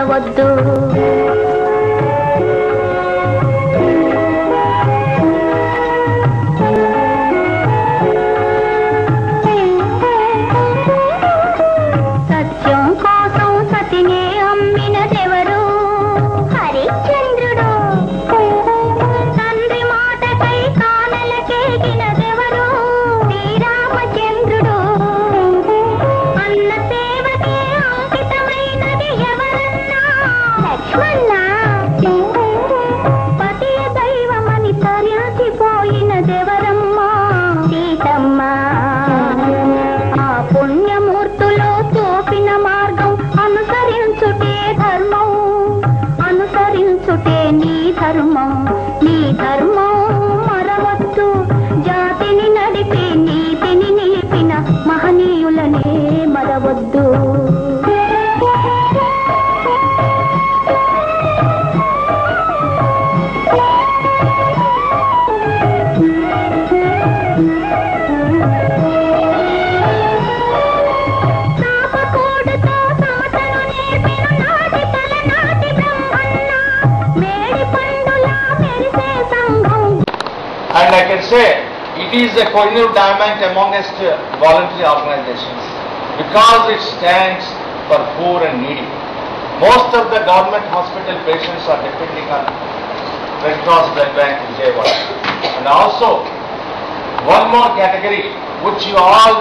మరవద్దు. సత్యం కోసం సతినే అమ్మినదెవరు? హరిశ్చంద్రుడు. తండ్రి మాటకై కానలకేగినదెవరు? శ్రీరామచంద్రుడు. అన్న సేవకే అంకితమైనది ఎవరన్నా? లక్ష్మణ. పతియ దైవమని తరించిపోయినదెవరమ్మా? సీతమ్మ. ఆ పుణ్యమూర్తులో చూపిన మార్గం అనుసరించుటే ధర్మం, అనుసరించుటే నీ ధర్మం. నీ ధర్మం మరవద్దు. జాతిని నడిపి నీతిని నిలిపిన మహనీయులనే మరవద్దు. తాపకోడుతో సమతను నేర్పిన నాటి తలనాటి బ్రహ్మన్న మేడి పండులా మెరిసే సంఘం. And I can say it is a cohesive diamond amongst voluntary organizations because it stands for poor and needy. Most of the government hospital patients are depending on Red Cross Blood Bank in Vijayawada. And also one more category which you all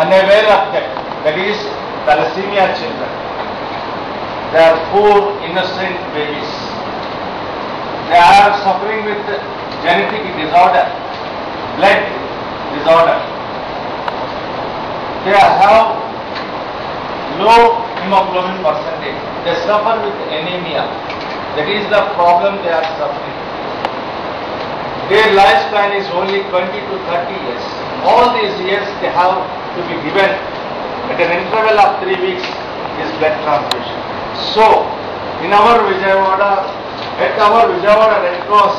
unaware of that is thalassemia children. They are poor innocent babies. They are suffering with genetic disorder, blood disorder. They have low hemoglobin percentage. They suffer with anemia. That is the problem they are suffering. Their lifespan is only 20 to 30 years. All these years they have to be given at an interval of 3 weeks is blood transfusion. So, in our Vijayawada, at our Vijayawada Red Cross,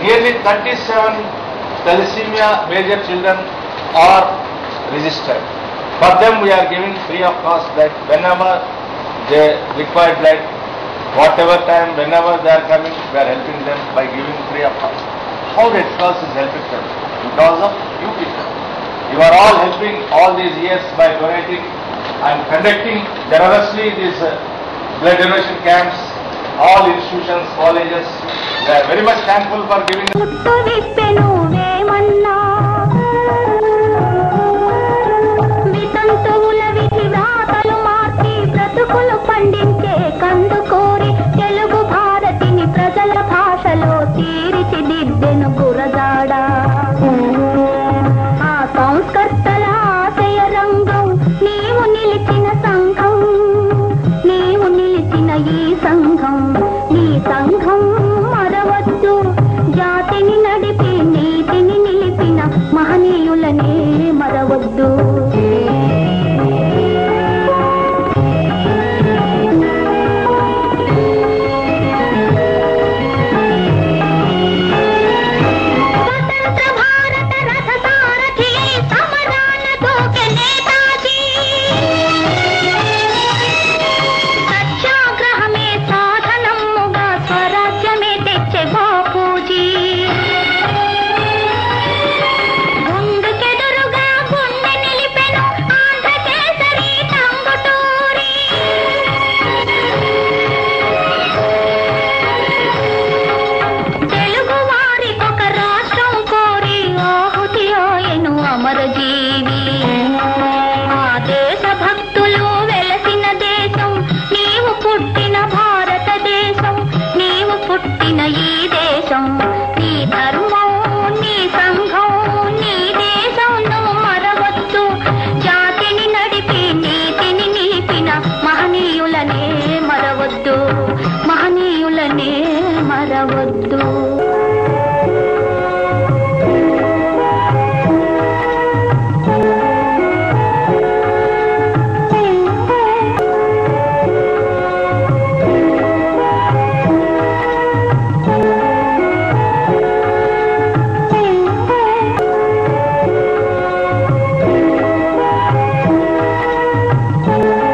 nearly 37 thalassemia major children are registered. For them we are giving free of cost blood whenever they require blood, whatever time, whenever they are coming, we are helping them by giving free of cost. How Red Cross is helping them? Because of you people. You are all helping all these years by donating and conducting generously these blood donation camps, all institutions, colleges. We are very much thankful for giving. వితంతువుల విధి వ్రాతలు మార్చి బ్రతుకులు పండించే కందుకూరి తెలుగు భారతిని ప్రజల భాషలో తీర్చిదిద్దెను గురజాడ. ఆ సంస్కర్తల ఆశయ రంగం నీవు నిలిచిన సంఘం, నీవు నిలిచిన ఈ సంఘం. నీ సంఘం మరవద్దు. జాతిని నడిపి నీతిని నిలిపిన మహనీయులనే మరవద్దు. స్వతంత్ర భారత రథ సారథి సమరాల దూకె నేతాజీ. సత్యాగ్రహమే సాధనముగా స్వరాజ్యమే తెచ్చే బాపూజీ. గుండెకెదురుగా గుండె నిలిపెను ఆంధ్రకేసరి టంగుటూరి. తెలుగు వారికొక రాష్ట్రం కోరి ఆహుతి ఆయను అమరజీవి. ఆ దేశ భక్తులు వెలసిన దేశం నీవు పుట్టిన భారతదేశం, నీవు పుట్టిన ఈ దేశం. నీ ధర్మం, నీ సంఘం, నీ దేశం నువ్వు మరవద్దు. జాతిని నడిపి నీతిని నిలిపిన మహనీయులనే మరవద్దు, మహనీయులనే మరవద్దు. Thank you.